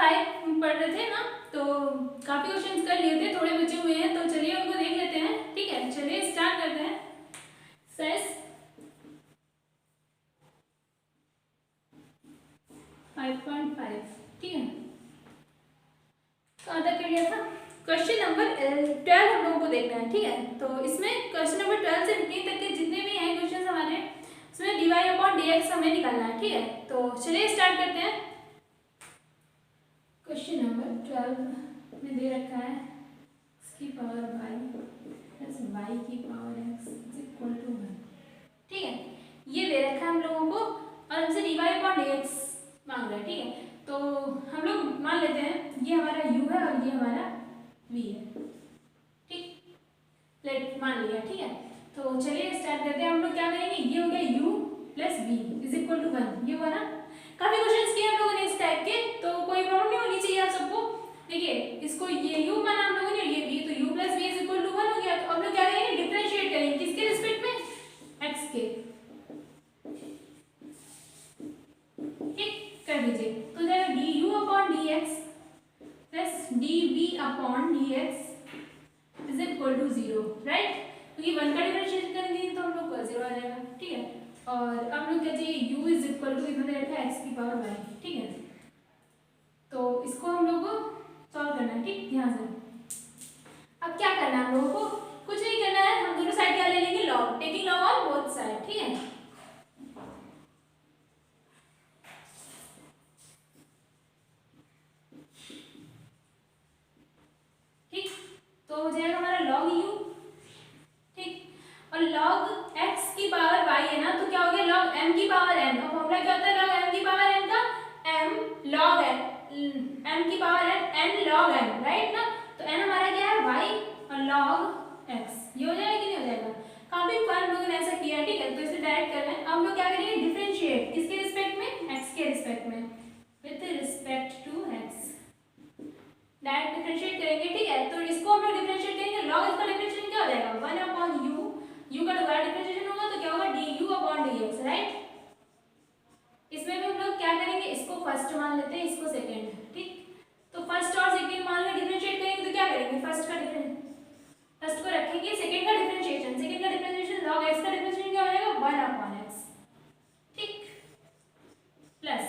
5 पढ़ रहे थे ना, तो काफ़ी क्वेश्चंस कर लिए थे, थोड़े बचे हुए हैं, तो चलिए उनको देख लेते हैं। ठीक है, चलिए स्टार्ट करते हैं। एक्सरसाइज 5.5। ठीक है, कहाँ तक कर लिया था? क्वेश्चन नंबर 12 हम लोगों को देखना है। ठीक है, तो इसमें क्वेश्चन नंबर 12 से 15 तक के जितने भी हैं क्वेश्चन हमारे, उसमें dy/dx हमें निकालना है। ठीक है, तो चलिए स्टार्ट करते हैं। क्वेश्चन नंबर 12 में दे रखा है x की पावर y प्लस y की power x is equal to 1। ठीक है, ये दे रखा है हम लोगों को और हमसे dy/dx मांग रहा है। ठीक है, तो हम लोग मान लेते हैं ये हमारा u है और ये हमारा v है। ठीक, लेट मान लिया। ठीक है, तो चलिए स्टार्ट करते हैं। हम लोग क्या करेंगे, ये हो गया u plus v is equal to 1, ये हुआ ना। काफी क्वेश्चंस किए हम लोगों ने इस टाइप के, तो कोई प्रॉब्लम नहीं होनी चाहिए आप सबको। देखिए, इसको ये u माना हम लोगों ने, ये v, तो u plus v is equal to 1 हो गया। तो अब लोग क्या करेंगे, डिफरेंशिएट करेंगे किसके रिस्पेक्ट में, x के। ठीक, कर दीजिए, तो जाएगा du/dx plus dv/dx is equal to 0, right, क्योंकि 1 का डिफरेंशिएट करेंगे तो हम लोग का 0 आ जाएगा। ठीक है, और अब लोग क्या चाहिए, u इज इक्वल टू इधर रखा है x की पावर y। ठीक है, तो इसको हम लोग को सॉल्व करना है। ठीक, ध्यान से। अब क्या करना है हम लोगों को, कुछ नहीं करना है, हम दोनों साइड क्या ले लेंगे, log, taking log on both side. ठीक है, ठीक, तो हो जाएगा हमारा log u। ठीक, और log x की पावर y है ना, तो क्या हो गया, log m की पावर n। और फॉर्मूला क्या होता है log m की पावर n का, m log n, m की power n log n, right ना। तो n हमारा क्या है, y, और log x, ये हो जाएगा कि नहीं हो जाएगा। काफी बार लोगों ने ऐसा किया। ठीक है, तो इसे डायरेक्ट कर रहे हैं। अब लोग क्या करेंगे, डिफरेंशिएट किसके रिस्पेक्ट में, x के रिस्पेक्ट में, with respect to x direct differentiate करेंगे। ठीक है, तो इसको हम लोग डिफरेंशिएट करेंगे, log इसका डिफरेंशिएशन क्या हो जाएगा, 1/u, u का दोबारा डिफरेंशिएशन होगा तो क्या होगा, du/dx, राइट। इसमें भी हम लोग क्या करेंगे, इसको फर्स्ट मान लेते हैं, इसको सेकंड। ठीक, तो फर्स्ट और सेकंड मान के डिफरेंशिएट करेंगे तो क्या करेंगे, फर्स्ट को रखेंगे, सेकंड का डिफरेंशिएशन log x का डिफरेंशिएशन क्या हो जाएगा, 1/x। ठीक, प्लस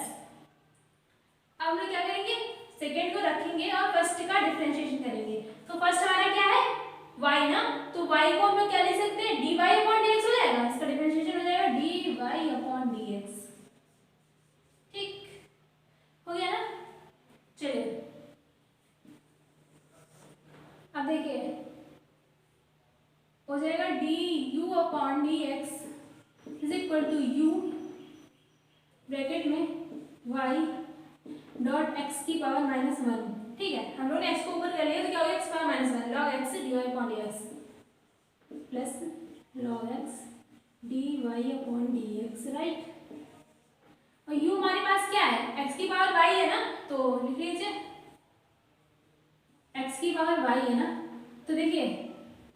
अब हम लोग क्या करेंगे, सेकंड को रखेंगे और फर्स्ट का डिफरेंशिएशन करेंगे। तो फर्स्ट हमारा क्या है, y ना, तो y को हम लोग क्या ले सकते हैं, dy/dx हो जाएगा, इसका डिफरेंशिएशन हो जाएगा dy/dx। ठीक, हो गया ना। चलिए अब देखिए, हो जाएगा du/dx is equal to u bracket में y डॉट x की पावर -1। ठीक है, हम लोग ने x को ऊपर कर लिया तो क्या हो गया, x power -1 log x dy/dx plus log x dy/dx, right. और u हमारे पास क्या है, x की पावर y है ना, तो लिख लीजिए x की पावर y है ना, तो देखिए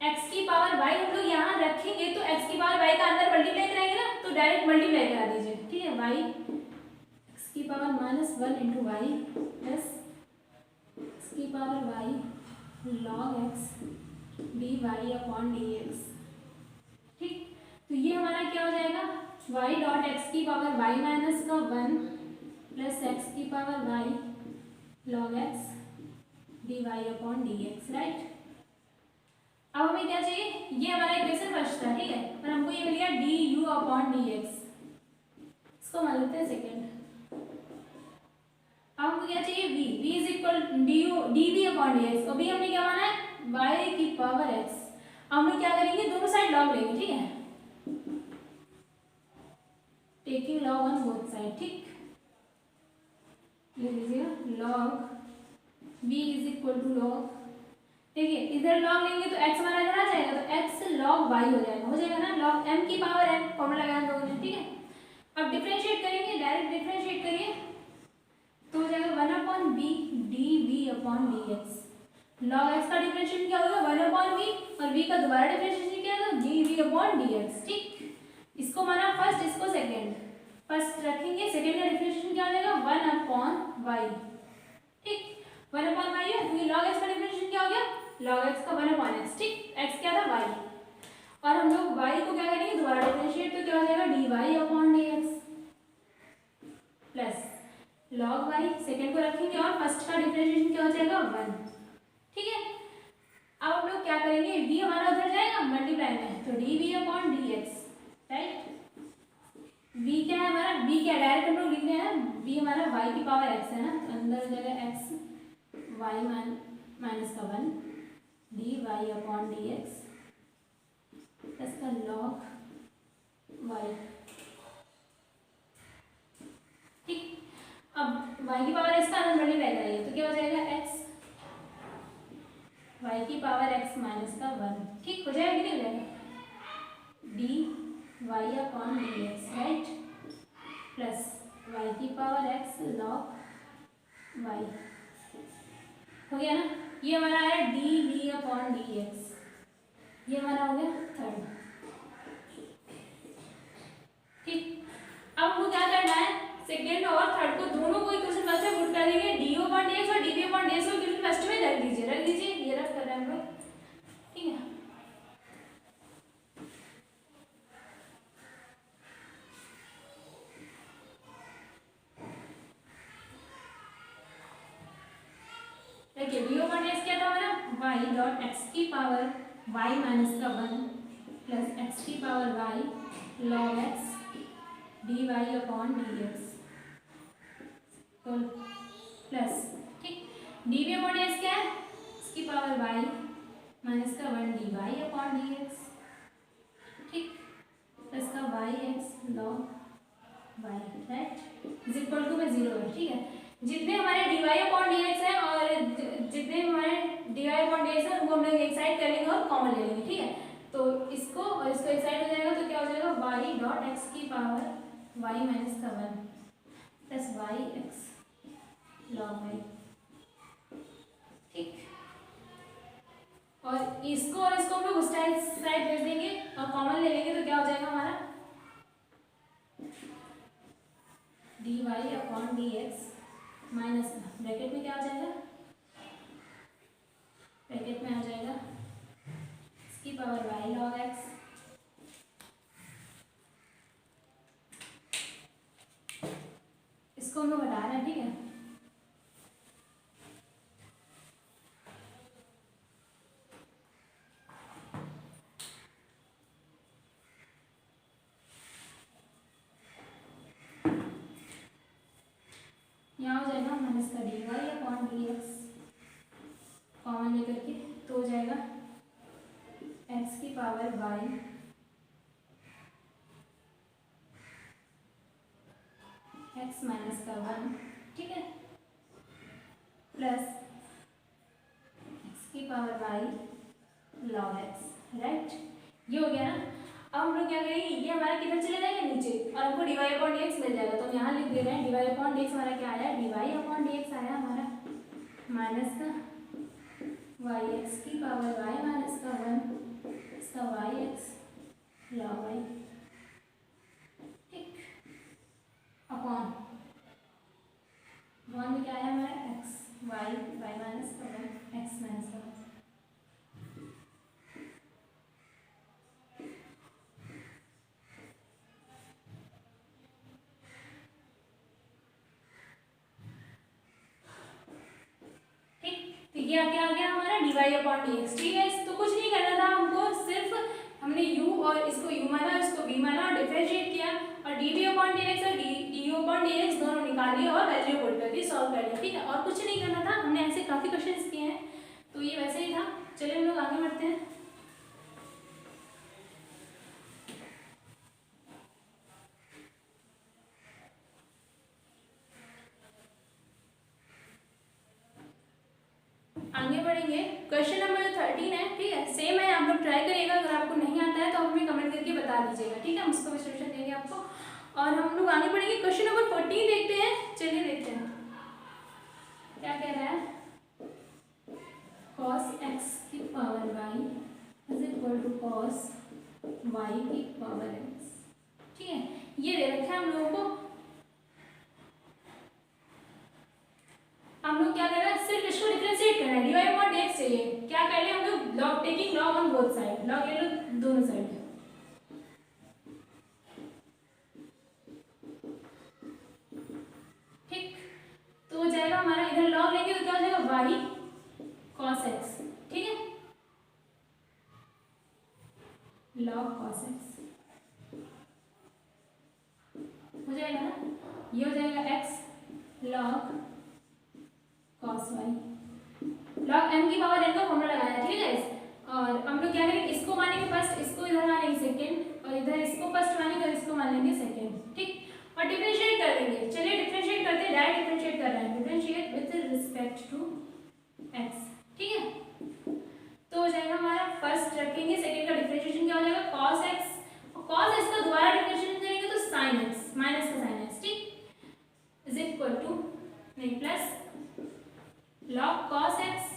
x की पावर y हम लोग यहाँ रखेंगे तो x की पावर y का अंदर मल्टीप्लाई कराएंगे ना, तो डायरेक्ट मल्टीप्लाई करा दीजिए। ठीक है, y x की power -1 into y plus x की power y log x dy/dx। ठीक, तो ये हमारा क्या हो जाएगा, y डॉट x की पावर y माइनस का 1 प्लस x की power y log x dy/dx, right. अब हमें क्या चाहिए, ये हमारा इक्वेशन फर्स्ट था। ठीक है, और हमको ये मिल गया du/dx, इसको मान लेते हैं सेकंड। अब हमको क्या चाहिए, v इज इक्वल dv/dx, और v हमने क्या माना है, y की पावर x। हम लोग क्या करेंगे, दोनों साइड लॉग लेंगे। ठीक है, taking log on both side. ठीक, ले लीजिएगा log v is equal to log, देखिए इधर log लेंगे तो x हमारा इधर आ जाएगा, तो x log y हो जाएगा ना, log m की पावर n, फॉर्मूला लगाया हम लोगों ने। ठीक है, अब डिफरेंशिएट करेंगे, डायरेक्ट डिफरेंशिएट करिए तो हो जाएगा 1/b dv/dx। log x का डिफरेंशिएशन क्या होगा, 1/v, और v का दोबारा डिफरेंशिएशन क्या होगा, dv/dx। ठीक, इसको माना फर्स्ट, इसको सेकंड, फर्स्ट रखेंगे, सेकंड का डिफरेंशिएशन क्या हो जाएगा, 1/y। ठीक, वन अपॉन वाई है, क्योंकि लॉग एक्स का डिफरेंशिएशन क्या हो गया, लॉग एक्स का वन अपॉन एक्स। ठीक, एक्स क्या था, वाई, और हम लोग वाई को क्या करेंगे, दोबारा डिफरेंशिएट, तो क्या हो जाएगा, d y upon d x plus log y, second को रखेंगे और फर्स्ट का डिफरेंशिएशन क्या हो जाएगा, वन। ठीक है, अब हम लोग क्या करेंगे, v हमारा उधर जाएगा मल्टीप्लाई में, तो d v upon d x, right. v क्या है हमारा, v क्या डायरेक्ट हम लोग लिख रहे हैं, v हमारा y की पावर x है ना, तो अंदर हो जाएगा x y माइनस का one, d y upon d x plus का लॉग y। ठीक, अब y की पावर x का अंदर मल्टीप्लाई करेंगे तो क्या हो जाएगा, x y की पावर x माइनस का वन। ठीक, हो जाएगा कि नहीं हो जाएगा, d y upon d x, right, plus y की पावर x लॉग y, हो गया ना। ये हमारा है d v upon d x, ये हमारा हो गया थर्ड। ठीक, अब हमको क्या करना है, सेकेंड और थर्ड को दोनों को इक्वेशन फर्स्ट में पुट कर देंगे, डी अपॉन डी एक्स और d v upon d x को इक्वेशन फर्स्ट में रख दीजिए, ये रख कर रहे हैं हम लोग। ठीक है, देखिए डी अपॉन डी एक्स क्या था हमारा, वाई डॉट एक्स की पावर वाई माइनस का वन प्लस एक्स की power y log x d y upon d x plus, ठीक, d v upon d x क्या है, इसकी पावर वाई माइनस का one d y upon d x, ठीक, plus का y x log y, right, is equal to में zero है। ठीक है, जितने हमारे d y upon d x है और जितने हमारे d y upon d x है उनको हम लोग एक साइड कर लेंगे और कॉमन ले लेंगे। ठीक है, तो इसको और इसको एक साइड हो जाएगा तो क्या हो जाएगा, वाई डॉट एक्स की पावर वाई माइनस का one plus y x log y. ठीक, और इसको हम लोग उस साइड भेज देंगे और कॉमन ले लेंगे तो क्या हो जाएगा हमारा, d y upon d x minus bracket में क्या आ जाएगा, ब्रैकेट में आ जाएगा इसकी पावर वाई लॉग एक्स इसको हम लोग हटा रहे हैं। ठीक है, यहाँ हो जाएगा माइनस का d y upon d x common लेकर के, तो हो जाएगा एक्स की पावर वाई एक्स माइनस का वन, ठीक है, प्लस एक्स की power y log x, right, ये हो गया ना। अब हम लोग क्या करेंगे, ये हमारा किधर चले जाएगा, नीचे, और हमको d y upon d x मिल जाएगा, तो हम यहाँ लिख दे रहे हैं d y upon d x हमारा क्या आया, d y upon d x आया हमारा माइनस का वाई एक्स की पावर वाई माइनस का वन इसका वाई एक्स लॉग वाई, ठीक, अपॉन वन में क्या आया हमारा एक्स वाई वाई माइनस का वन एक्स माइनस का वन। ये क्या आ गया हमारा d y upon d x. ठीक है, तो कुछ नहीं करना था हमको, सिर्फ हमने u और इसको u माना, इसको v माना और डिफरेंशिएट किया और d v upon d x और d u upon d x दोनों निकाल लिए और वैल्यू पुट कर दी, सॉल्व कर लिया। ठीक है, और कुछ नहीं करना था, हमने ऐसे काफ़ी क्वेश्चंस किए हैं तो ये वैसे ही था। चलिए हम लोग आगे बढ़ते हैं। आगे बढ़ेंगे, क्वेश्चन नंबर 13 है। ठीक है, सेम है, आप लोग ट्राई करिएगा, अगर आपको नहीं आता है तो आप हमें कमेंट करके बता दीजिएगा। ठीक है, हम उसको भी सोल्यूशन देंगे आपको। और हम लोग आगे बढ़ेंगे, क्वेश्चन नंबर 14 देखते हैं। चलिए देखते हैं क्या कह रहा है, cos x की power y is equal to cos y की पावर x। ठीक है, ये दे रखा है हम लोगों को। हम लोग क्या कर रहे हैं, सिर्फ इसको वाई कॉस एक्स, ठीक है, लॉग कॉस एक्स हो जाएगा ना, ये हो जाएगा x log cos y, log m की पावर एन का फॉर्मूला लगाया, ठीक है। और हम लोग क्या करेंगे, इसको मानेंगे फर्स्ट, इसको इधर मानेंगे सेकेंड, और इधर इसको फर्स्ट मानेंगे और इसको मान लेंगे सेकेंड, ठीक, और डिफरेंशिएट कर देंगे। चलिए डिफरेंशिएट करते हैं, डायरेक्ट डिफरेंशिएट कर रहे हैं, differentiate with respect to x, ठीक है। तो हो जाएगा हमारा, फर्स्ट रखेंगे, सेकेंड का डिफरेंशिएशन क्या हो जाएगा cos x, और cos x का दोबारा डिफरेंशिएशन करेंगे तो sin x, माइनस का sin x, ठीक, इज इक्वल टू नहीं प्लस log cos x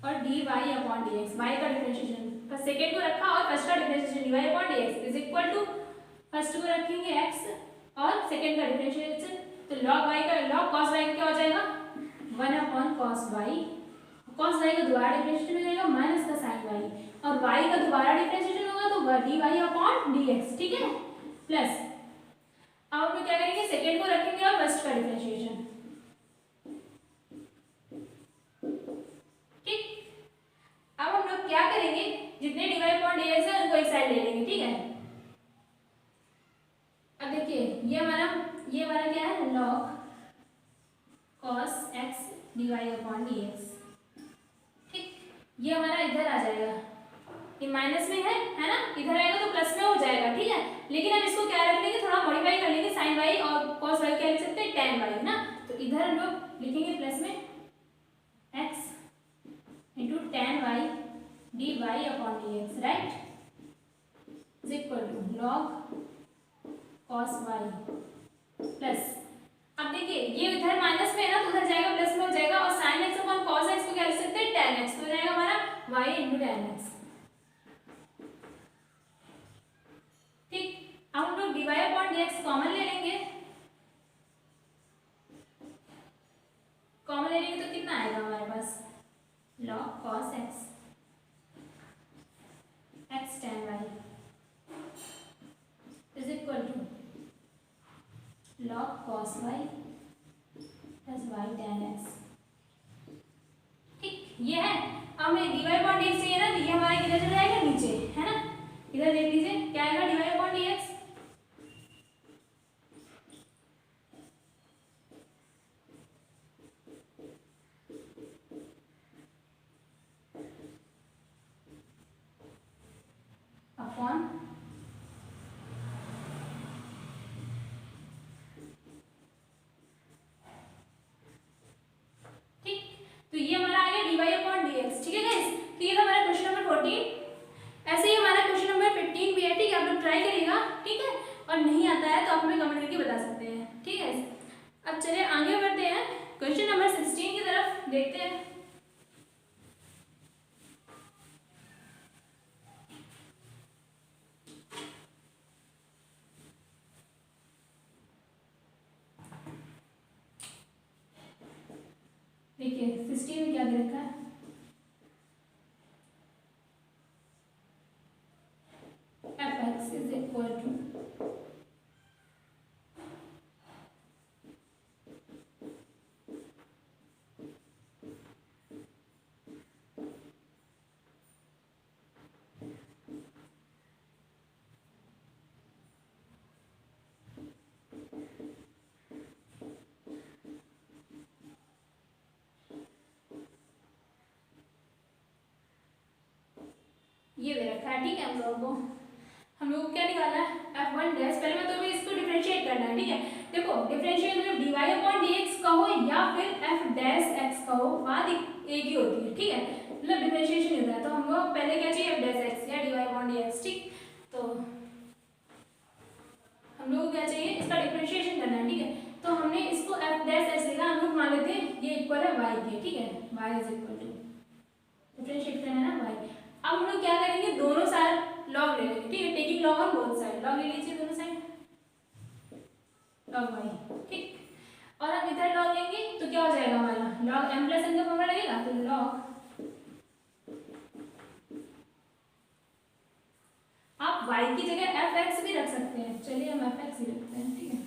और dy अपॉन dx, y का डिफरेंशिएशन, फर्स्ट सेकेंड को रखा और फर्स्ट का differentiation dy upon dx is equal to first को रखेंगे x और सेकेंड का डिफरेंशिएशन, तो log y का log cos y क्या हो जाएगा 1 upon cos y, cos y का दोबारा डिफरेंशिएशन हो जाएगा माइनस का sin y, और y का दोबारा डिफरेंशिएशन होगा तो dy अपॉन dx, ठीक है, प्लस अब हम लोग क्या करेंगे, सेकेंड को रखेंगे और फर्स्ट का डिफरेंशिएशन, ठीक। अब हम लोग क्या करेंगे, जितने dy अपॉन dx है उनको एक साइड ले लेंगे, ठीक है। अब देखिए ये हमारा क्या है, log cos x dy upon dx, ठीक, ये हमारा इधर आ जाएगा, ये माइनस में है ना, इधर आएगा तो प्लस में हो जाएगा, ठीक है। लेकिन हम इसको क्या रख लेंगे, थोड़ा मॉडिफाई कर लेंगे, sin y और cos y क्या लिख सकते हैं, tan y ना, तो इधर हम लोग लिखेंगे प्लस में x into tan y dy upon dx, right, is equal to log cos y plus, अब देखिए ये इधर माइनस में है ना तो उधर जाएगा प्लस में हो जाएगा, और sin x upon cos x को क्या लिख सकते हैं, tan x, तो हो जाएगा हमारा y इंटू tan x, ठीक। अब हम लोग dy अपॉन dx कॉमन ले लेंगे, कॉमन ले लेंगे तो कितना आएगा हमारे पास, log cos x x tan y is equal to log cos y plus y tan x, ठीक, ये है। अब हमें dy अपॉन dx चाहिए ना, तो ये हमारा किधर चला जाएगा, नीचे, है ना, इधर देख लीजिए क्या आएगा dy अपॉन dx, अपॉन ठीक, तो ये हमारा आ गया dy अपॉन dx, ठीक है गाइस। तो ये था हमारा क्वेश्चन नंबर 14। ऐसे ही हमारा क्वेश्चन नंबर 15 भी है, ठीक है, आप लोग ट्राई करिएगा, ठीक है, और नहीं आता है तो आप हमें कमेंट करके बता सकते हैं, ठीक है। अब चलिए आगे बढ़ते हैं, क्वेश्चन नंबर 16 की तरफ देखते हैं। देखिए 16 में क्या दे रखा है, fx इज इक्वल टू ये दे रखा है, ठीक है। हम लोग को क्या निकालना है, f1 डैश, पहले मैं तुम्हें इसको डिफरेंशिएट करना है, ठीक है। देखो डिफरेंशिएट मतलब dy अपॉन dx कहो या फिर f डैश x कहो, बात एक ही होती है, ठीक है, मतलब डिफरेंशिएशन होता है। तो हम लोग पहले क्या चाहिए, f डैश x या dy अपॉन dx, ठीक। तो हम लोग को क्या चाहिए, इसका डिफरेंशिएशन करना है, ठीक है। तो हमने इसको f डैश x लिखा, हम लोग मान लेते हैं ये इक्वल है y के, ठीक है, y is equal to differentiate करना है ना y। अब हम लोग क्या करेंगे, दोनों साइड लॉग ले लेंगे, ठीक है, taking log on both side, log ले लीजिए दोनों साइड, लॉग y, ठीक। और अब इधर लॉग लेंगे तो क्या हो जाएगा हमारा, लॉग m प्लस n का फॉर्मूला लगेगा, तो लॉग, आप y की जगह fx भी रख सकते हैं, चलिए हम fx ही रखते हैं, ठीक है।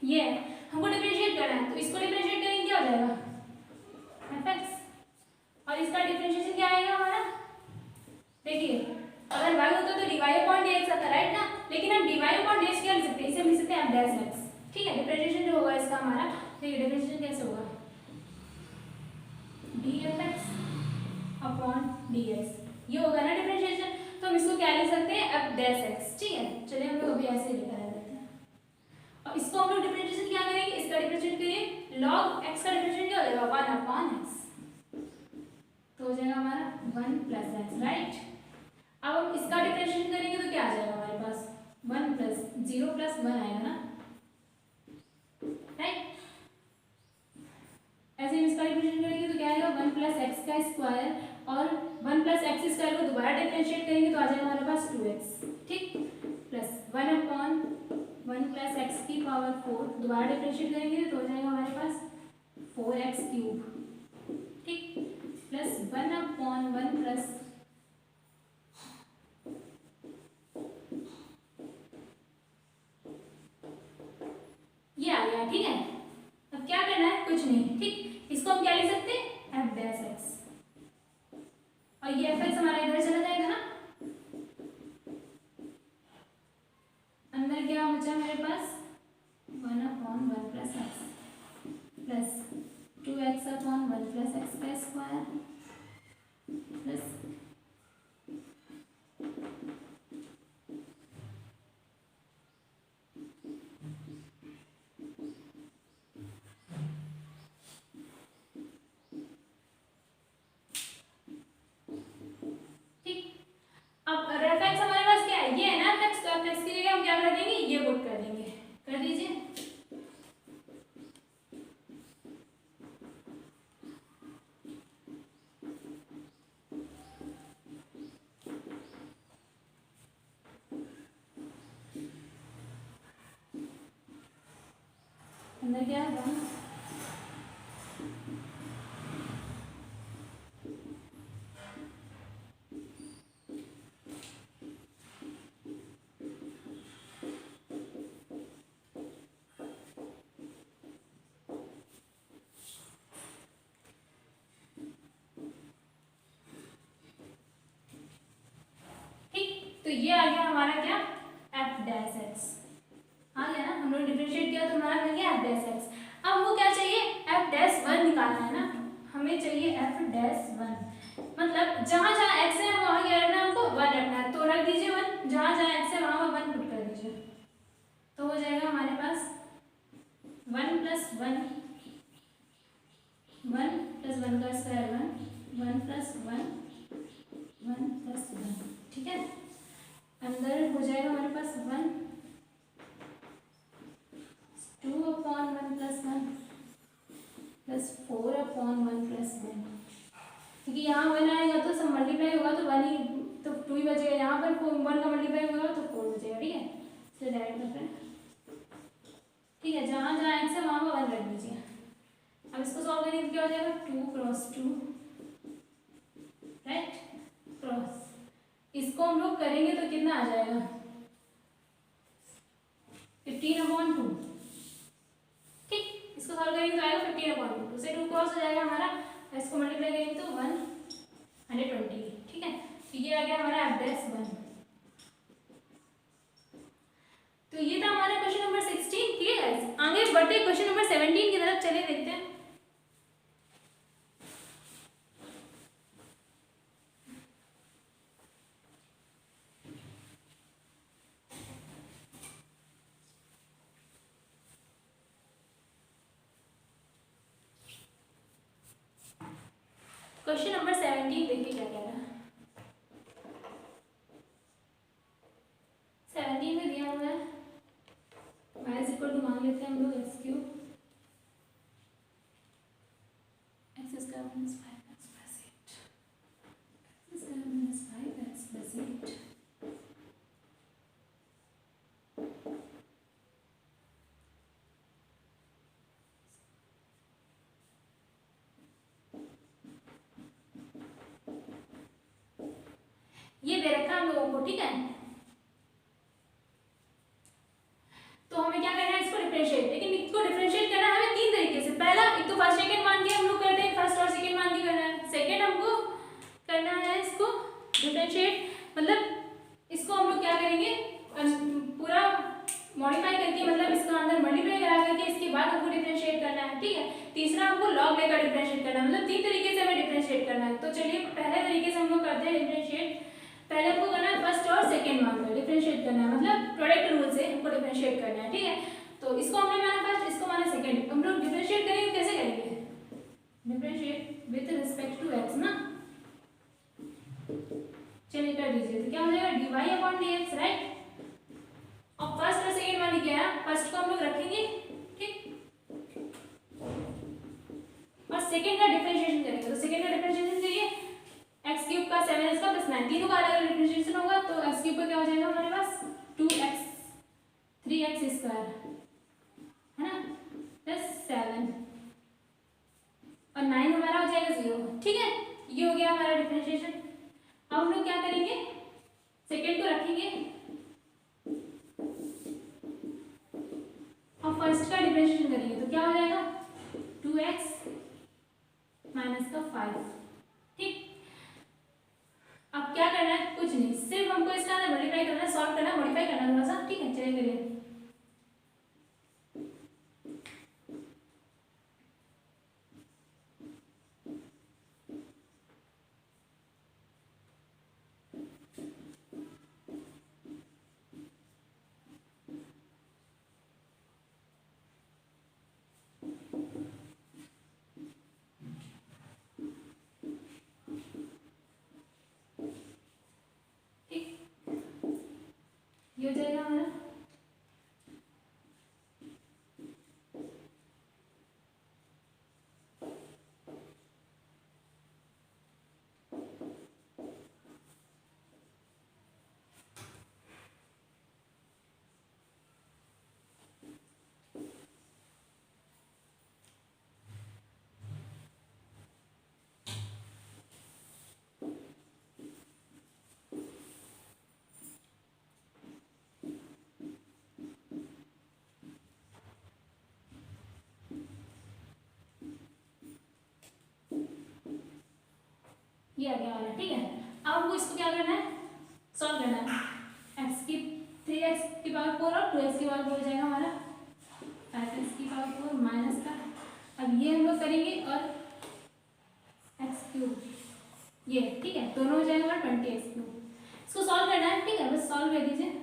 ये है, हमको डिफरेंशिएट करना है, तो इसको डिफरेंशिएट करेंगे क्या हो जाएगा fx, और इसका डिफरेंशिएशन क्या आएगा हमारा, देखिए अगर y होता तो dy अपॉन dx आता, राइट ना, लेकिन हम dy अपॉन dx क्या लिख सकते हैं, इसे हम लिख सकते हैं f डैश x, ठीक है। डिफरेंशिएशन जो होगा इसका हमारा, देखिए डिफरेंशिएशन कैसे होगा, dfx अपॉन dx, ये होगा ना डिफरेंशिएशन, तो हम इसको क्या लिख सकते हैं f डैश x, ठीक है। चलिए हम लोग अभी ऐसे ही लेकर आ जाते हैं, और इसको हम लोग डिफरेंशिएशन क्या करेंगे, इसका डिफरेंशिएशन करिए, log x का डिफरेंशिएशन क्या हो जाएगा 1 अपॉन x, तो हो जाएगा हमारा 1 प्लस x, राइट। अब हम इसका डिफरेंशिएशन करेंगे तो क्या आ जाएगा हमारे पास 1 प्लस 0 प्लस 1 आएगा ना, राइट। ऐसे हम इसका डिफरेंशिएशन करेंगे तो क्या आएगा 1 प्लस एक्स का स्क्वायर, और 1 प्लस एक्स स्क्वायर को दोबारा डिफरेंशिएट करेंगे तो आ जाएगा हमारे पास 2x, ठीक, प्लस 1 अपॉन 1 प्लस एक्स की पावर 4, दोबारा डिफरेंशिएट करेंगे तो हो जाएगा हमारे पास 4x क्यूब, ठीक, प्लस 1 अपॉन 1 प्लस ये आ गया, ठीक है। अब क्या करना है, कुछ नहीं, ठीक, इसको हम क्या लिख सकते हैं f डैश x, और ये fx हमारा इधर चला जाएगा ना, अंदर क्या बचा मेरे पास 1 upon 1 plus x plus 2x upon 1 plus x का स्क्वायर प्लस अब रेफरेंस हमारे पास क्या है, ये है ना fx, तो fx की जगह हम क्या कर देंगे, ये पुट कर देंगे, कर दीजिए। अंदर क्या है तो ये आ गया हमारा क्या f डैश x, आ गया ना, हम लोग डिफरेंशिएट किया तो हमारा मिल गया f डैश x। अब हमको क्या चाहिए, f डैश 1 निकालना है ना, हमें चाहिए f डैश 1, मतलब जहाँ जहाँ x है वहाँ क्या रखना है, हमको 1 रखना है, तो रख दीजिए 1, जहाँ जहाँ x है वहाँ 1 पुट कर दीजिए, तो हो जाएगा हमारे पास 1 प्लस 1 प्लस 1 का स्क्वायर 1 प्लस 1 प्लस 1, ठीक है। अंदर हो जाएगा हमारे पास 1 2 upon 1 plus 1 plus 4 upon 1 plus 1, क्योंकि यहाँ 1 आएगा तो सब मल्टीप्लाई होगा तो 1 ही, तो 2 ही बचेगा, यहाँ पर 1 का मल्टीप्लाई होगा तो 4 बचेगा, ठीक है। इसलिए डायरेक्ट करते हैं, ठीक है, जहाँ जहाँ x है वहाँ पर 1 रख दीजिए। अब इसको सॉल्व करेंगे तो क्या हो जाएगा 2 क्रॉस 2, राइट, क्रॉस, इसको हम लोग करेंगे तो कितना आ जाएगा 15/2, ठीक, इसको सॉल्व करेंगे तो आएगा 15/2, से 2 क्रॉस हो जाएगा हमारा, इसको मल्टीप्लाई करेंगे तो 120, ठीक है। तो ये आ गया हमारा f डैश 1। तो ये था हमारा क्वेश्चन नंबर 16, ठीक है गाइस। आगे बढ़ते क्वेश्चन नंबर 17 की तरफ, चलिए देखते हैं। क्वेश्चन नंबर 17 देखिए क्या कह रहा है। 17 में दिया हुआ है y इज इक्वल टू, मान लेते हैं हम लोग x cube x square minus 5x plus 8, x square minus 5x plus 8, ये दे रखा हम लोगों को, ठीक है। तो हमें क्या करना है, इसको डिफरेंशिएट, लेकिन डिफरेंशिएट मतलब इसको हम लोग क्या करेंगे, पूरा मॉडिफाई करके, मतलब इसका अंदर मल्टीप्लाई करा करके इसके बाद हमको डिफरेंशिएट करना है, ठीक है। तीसरा हमको लॉग लेकर डिफरेंशिएट करना है, मतलब 3 तरीके से हमें डिफरेंशिएट करना है। तो चलिए पहले तरीके से हम लोग करते हैं डिफरेंशिएट। पहले हमको करना है फर्स्ट और सेकंड मान कर डिफरेंशिएट करना है, मतलब प्रोडक्ट रूल से हमको डिफरेंशिएट करना है, ठीक है। तो इसको हमने माना फर्स्ट, इसको माना सेकंड। हम लोग डिफरेंशिएट करेंगे, कैसे करेंगे, differentiate with respect to x ना। चलिए कर दीजिए, तो क्या हो जाएगा dy/dx, राइट। और फर्स्ट और सेकंड वाली क्या है, फर्स्ट को हम लोग रखेंगे, ठीक, और सेकंड का डिफरेंशिएशन करेंगे। तो सेकंड का डिफरेंशिएशन करिए, x³ का 7x का प्लस 9, तीनों का अलग अलग डिफरेंशिएशन होगा। तो x³ का क्या हो जाएगा हमारे पास 2x 3x² है ना, प्लस 7 और 9 हमारा हो जाएगा 0, ठीक है। ये हो गया हमारा डिफरेंशिएशन। अब हम लोग क्या करेंगे, सेकंड को रखेंगे और फर्स्ट का डिफरेंशिएशन करेंगे। तो क्या हो जाएगा 2x माइनस का 5, ठीक। अब क्या करना है, कुछ नहीं, सिर्फ हमको इसका अंदर मल्टीप्लाई करना है, सॉल्व करना है, मॉडिफाई करना है थोड़ा सा, ठीक है। चलिए करिए। ये हो जाएगा हमारा ये आ गया हमारा, ठीक है। अब हमको इसको क्या करना है, सॉल्व करना है। x³ और 2x² हो जाएगा हमारा 5x³ माइनस का, अब ये हम लोग करेंगे और x³ ये, ठीक है, दोनों हो जाएगा 20x³। इसको सॉल्व करना है, ठीक है, बस सॉल्व कर दीजिए।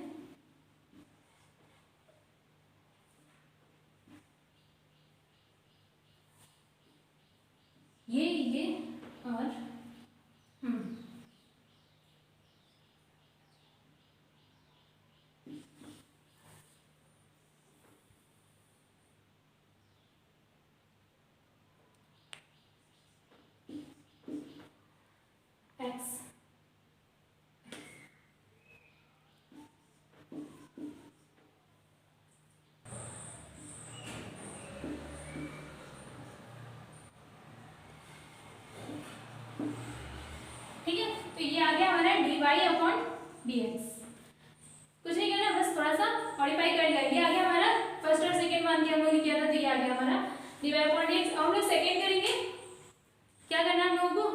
ये और x ठीक है। तो ये आ गया हमारा dy/dx। कुछ नहीं करना, बस थोड़ा सा मॉडिफाई कर लिया। ये आ गया हमारा फर्स्ट और सेकंड मान के हम लोग ने किया था, तो ये आ गया हमारा dy/dx। अब हम लोग सेकंड करेंगे, क्या करना है हम लोगों को,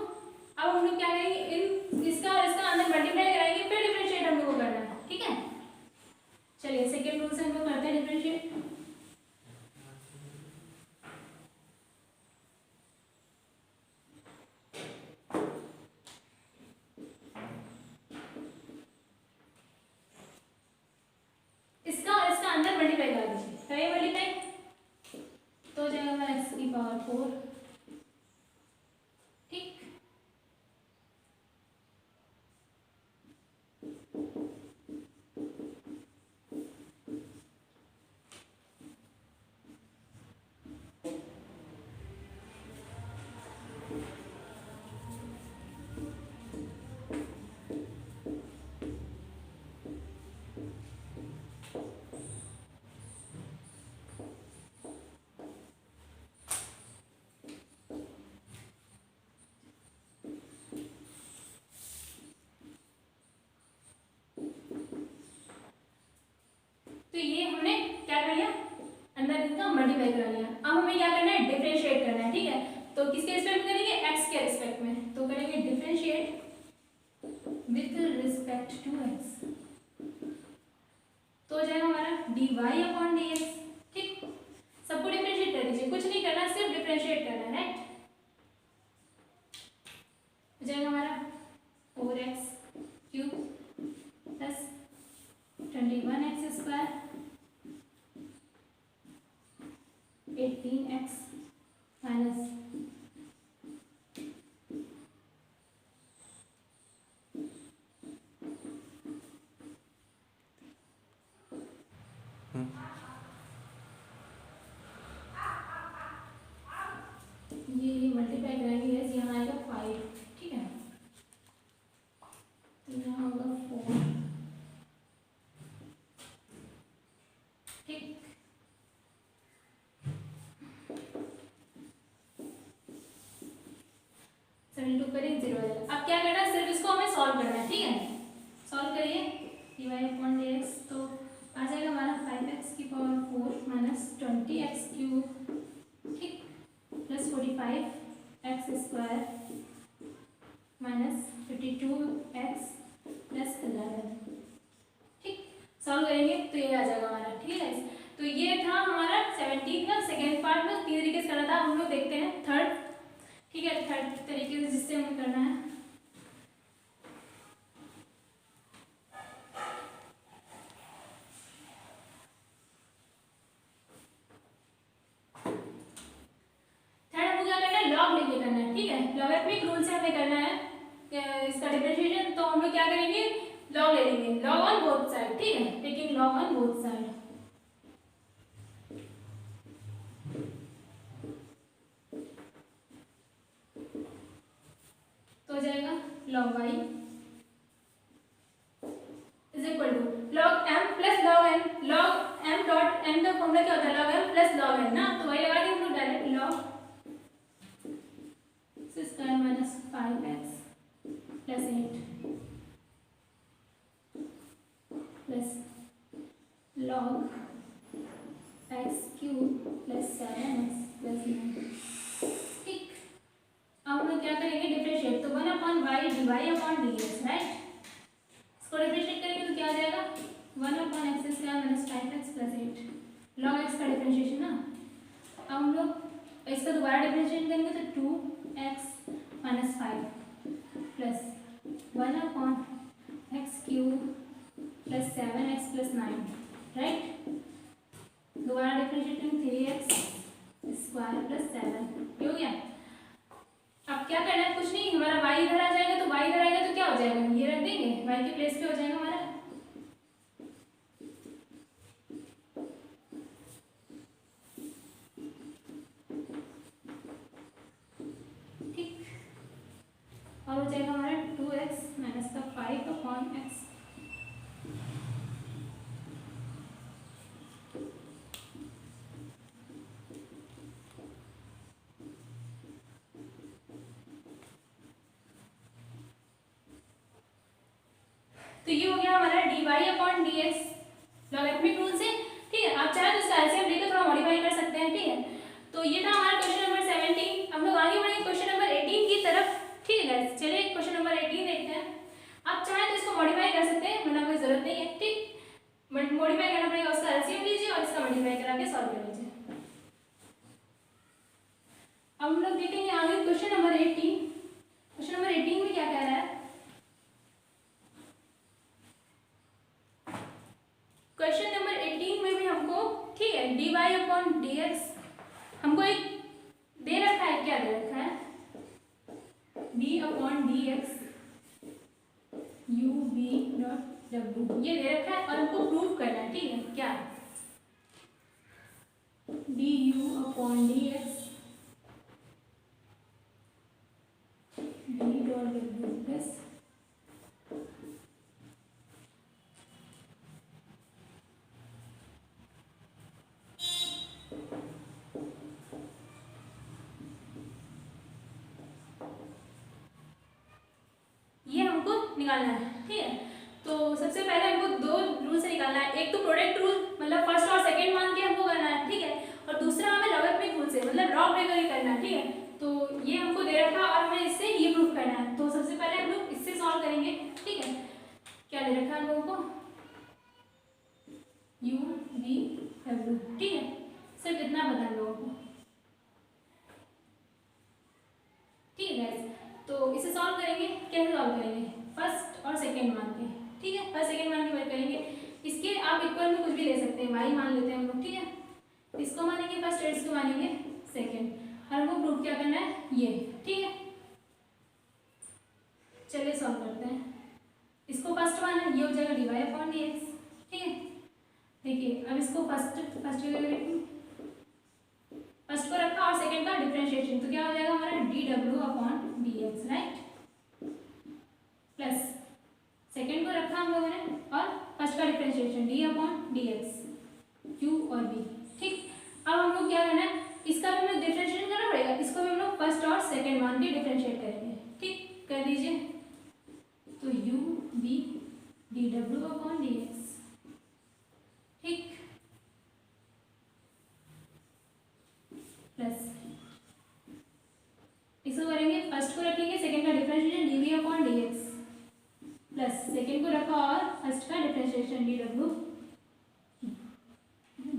अब हम लोग क्या करेंगे, इन इसका और इसका अंदर मल्टीप्लाई कराएंगे, फिर डिफरेंशिएट हम लोग को करना है, ठीक है। चलिए सेकंड रूल से हम लोग करते हैं डिफरेंशिएट। इसका और इसका अंदर मल्टीप्लाई करा दीजिए, करिए मल्टीप्लाई, तो हो जाएगा हमारा x⁴, ठीक। राइट 2x, तो हो जाएगा हमारा dy अपॉन dx। ठीक, सबको डिफरेंशिएट कर दीजिए, कुछ नहीं करना, सिर्फ डिफरेंशिएट करना है, राइट। हो जाएगा हमारा 4x cube plus 21x square 18x minus ये मल्टीप्लाई करेंगे, यस यहाँ आएगा 5, ठीक है, तो यहाँ होगा 4, ठीक। सेवन टू करें 0 आ जाएगा। अब क्या करना है, सिर्फ इसको हमें सॉल्व करना है, ठीक है, सॉल्व करिए dy अपॉन dx, तो आ जाएगा हमारा 5x की पावर 4 माइनस 20x क्यूब, ठीक, plus 45x square minus 52x plus 11, ठीक। सॉल्व करेंगे तो ये आ जाएगा हमारा, ठीक है। तो ये था हमारा 17 का सेकेंड पार्ट में 3 तरीके से करना था, हम लोग देखते हैं थर्ड, ठीक है, थर्ड तरीके से जिससे हमें करना है। ठीक है, लॉगरिथमिक रूल से हमें करना है इसका डिफरेंशिएशन, तो हम लोग क्या करेंगे, लॉग ले लेंगे, लॉग ऑन बोथ साइड, ठीक है, taking log on both side. तो हो जाएगा log y is equal to log m plus log n, log m dot n का फॉर्मूला क्या होता है, log m plus log n ना, तो वही लगा के हम लोग direct log square minus 5x plus 8 plus log x cube plus 7x plus 9, ठीक। अब हम लोग क्या करेंगे, डिफरेंशिएट, तो 1 upon y dy upon dx, right. इसको डिफरेंशिएट करेंगे तो क्या आ जाएगा, 1 upon x square minus 5x plus 8 log x का डिफरेंशिएशन ना। अब हम लोग इसका दोबारा डिफरेंशिएट करेंगे तो 2x minus 5 plus 1 upon x cube plus 7x plus 9, right. दोबारा डिफरेंशिएट करेंगे 3x स्क्वायर प्लस 7, ये हो गया। अब क्या करना है, कुछ नहीं, हमारा y इधर आ जाएगा, तो y इधर आएगा तो क्या हो जाएगा, ये रख देंगे, y के प्लेस पे हो जाएगा हमारा, ठीक, और हो जाएगा हमारा 2x माइनस का 5 अपॉन x, तो ये हो गया हमारा dy upon dx logarithmic rule से, ठीक है। आप चाहे तो इसका एलसीएम लेकर थोड़ा मॉडिफाई कर सकते हैं, ठीक है। तो ये था हमारा क्वेश्चन नंबर 17। हम लोग आगे बढ़ेंगे क्वेश्चन नंबर 18 की तरफ, ठीक है गाइस। चलिए क्वेश्चन नंबर 18 देखते हैं। आप चाहे तो इसको मॉडिफाई कर सकते हैं, वरना कोई जरूरत नहीं है, ठीक। मॉडिफाई करना पड़ेगा, उसका एलसीएम लीजिए और इसका मॉडिफाई करा के सॉल्व कर लीजिए। अब हम लोग देखेंगे आगे क्वेश्चन नंबर 18। क्वेश्चन नंबर 18 में क्या कह रहा है, क्वेश्चन नंबर 18 में भी हमको, ठीक है, dy अपॉन dx हमको एक दे रखा है, क्या दे रखा है, d upon dx u v dot w, ये दे रखा है और हमको प्रूव करना है, ठीक है। क्या, du upon dx d dot w plus निकालना है, ठीक है। तो सबसे पहले हमको दो रूल से निकालना है, एक तो प्रोडक्ट रूल, मतलब फर्स्ट और सेकंड मान के हमको करना है, ठीक है, और दूसरा हमें लॉगरिथमिक रूल से, मतलब लॉग लेकर ही करना है, ठीक है। तो ये हमको दे रखा और हमें इससे ये प्रूफ करना है। तो सबसे पहले हम लोग इससे सॉल्व करेंगे, ठीक है। क्या डब्ल्यू, ठीक है, सिर्फ इतना पता है लोगों को, ठीक है गाइस। तो इसे सॉल्व करेंगे, कैसे सॉल्व करेंगे, फर्स्ट और सेकंड मान के, ठीक है, फर्स्ट सेकंड मान के वर्क करेंगे। इसके आप इक्वल में कुछ भी ले सकते हैं, वाई मान लेते हैं हम लोग, ठीक है, इसको मानेंगे फर्स्ट और इसको मानेंगे सेकंड, और हमको प्रूफ क्या करना है ये, ठीक है। चलिए सॉल्व करते हैं। इसको फर्स्ट माना, ये हो जाएगा dy अपॉन dx, ठीक है। देखिए अब इसको फर्स्ट की जगह रखेंगे, फर्स्ट को रखा और सेकंड का डिफरेंशिएशन, तो क्या हो जाएगा हमारा dw upon dx, right, plus second को रखा हम लोगों ने और फर्स्ट का differentiation d upon dx, u और v, ठीक। अब हम लोग क्या करना है, इसका भी हमें डिफरेंशिएशन करना पड़ेगा, इसको भी हम लोग फर्स्ट और सेकंड मान के डिफरेंशिएट करेंगे, ठीक, कर दीजिए। तो u v dw upon dx, ठीक, प्लस इसको करेंगे, फर्स्ट को रखेंगे सेकंड का differentiation dv upon dx, plus second को रखा और फर्स्ट का differentiation dw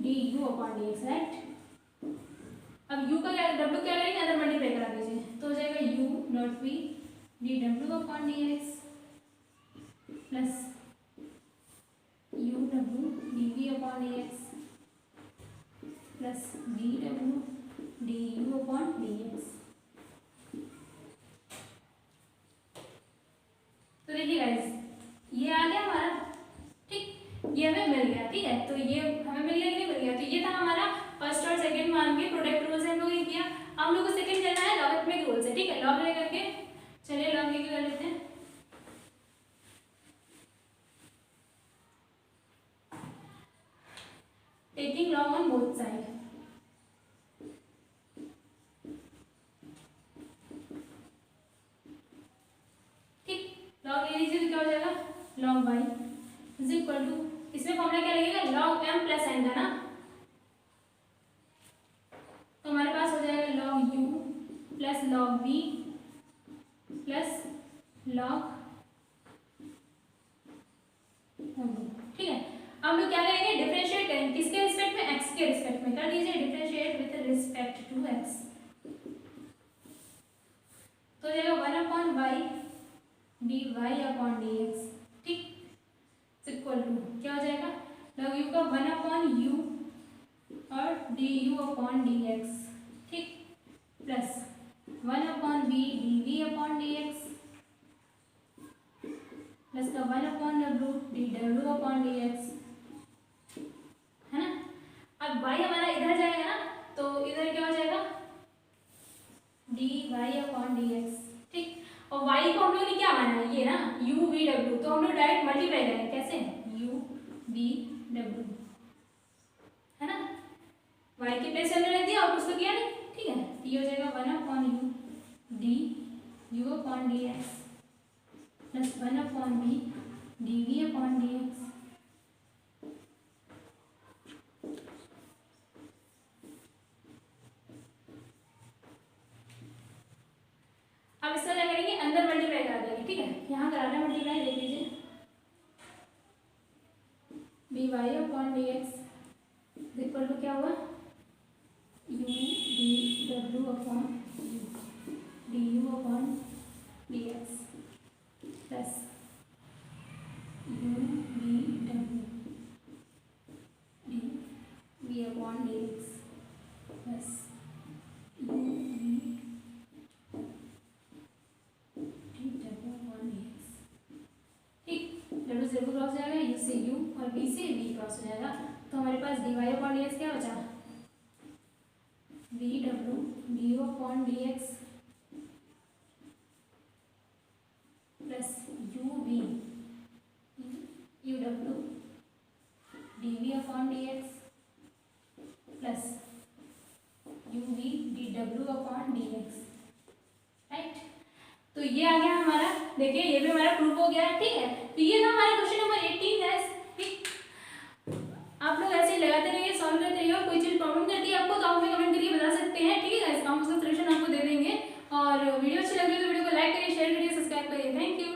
du upon dx, right. अब u का क्या, w क्या करेंगे, अंदर मल्टीप्लाई करा दीजिए, तो हो जाएगा u dot v dw upon dx plus u w dv upon dx plus dw du upon dx। तो देखिए गाइस, ये आ गया हमारा, ठीक, ये हमें मिल गया, ठीक है, तो ये हमें मिल गया कि नहीं मिल गया, तो ये था हमारा फर्स्ट और सेकंड मान के प्रोडक्ट रूल से हम लोग ये किया। हम लोग को सेकंड करना है लॉगरिथमिक रूल से, ठीक है, लॉग लेकर के, चलिए लॉग लेके कर लेते हैं। Taking log on both side, ठीक, लॉग ले लीजिए तो क्या हो जाएगा log y is equal to, इसमें फॉर्मूला क्या लगेगा लॉग m प्लस n का ना, तो हमारे पास हो जाएगा log u plus log v plus log, ठीक है। अब हम लोग क्या करेंगे, डिफरेंशिएट करेंगे, किसके रिस्पेक्ट में, x के रिस्पेक्ट में, कर दीजिए differentiate with respect to x, तो जाएगा 1 upon y dy upon dx, ठीक, इक्वल टू क्या हो जाएगा लॉग u का 1 अपॉन u और du अपॉन dx, ठीक, plus 1 upon v dv upon dx plus का 1 upon w dw upon dx, है ना। अब y हमारा इधर जाएगा ना, तो इधर क्या हो जाएगा dy अपॉन dx, ठीक, और y को हम लोग ने क्या माना है ये ना u v w, तो हम लोग डायरेक्ट मल्टीप्लाई करेंगे, कैसे u v w, है ना, y के प्लेस हमने रख दिया और कुछ तो किया नहीं, ठीक है, ये हो जाएगा 1 upon u du upon dx plus 1 upon v dv upon dx, अब इसका क्या करेंगे अंदर मल्टीप्लाई करा देंगे, ठीक है, यहाँ कराना मल्टीप्लाई, देख लीजिए dy upon dx equal to क्या हुआ u dw upon du upon dx plus u dw dv upon dx plus u जरूर क्रॉस हो जाएगा, u से u और v से v क्रॉस हो जाएगा, तो हमारे पास dy अपॉन dx क्या बचा vw du upon dx plus uv uw dv upon dx plus uv dw upon dx, right. तो ये आ गया हमारा, देखिए ये भी हमारा प्रूफ हो गया है, ठीक है। तो ये था हमारा क्वेश्चन नंबर 18 गाइस, ठीक। आप लोग ऐसे ही लगाते रहिए, सॉल्व करते रहिए, कोई चीज प्रॉब्लम करती है आपको तो आप हमें कमेंट करके बता सकते हैं, ठीक है गाइस, हम उसका सॉल्यूशन आपको दे देंगे। और वीडियो अच्छी लगी तो वीडियो को लाइक करिए, शेयर करिए, सब्सक्राइब करिए, थैंक यू।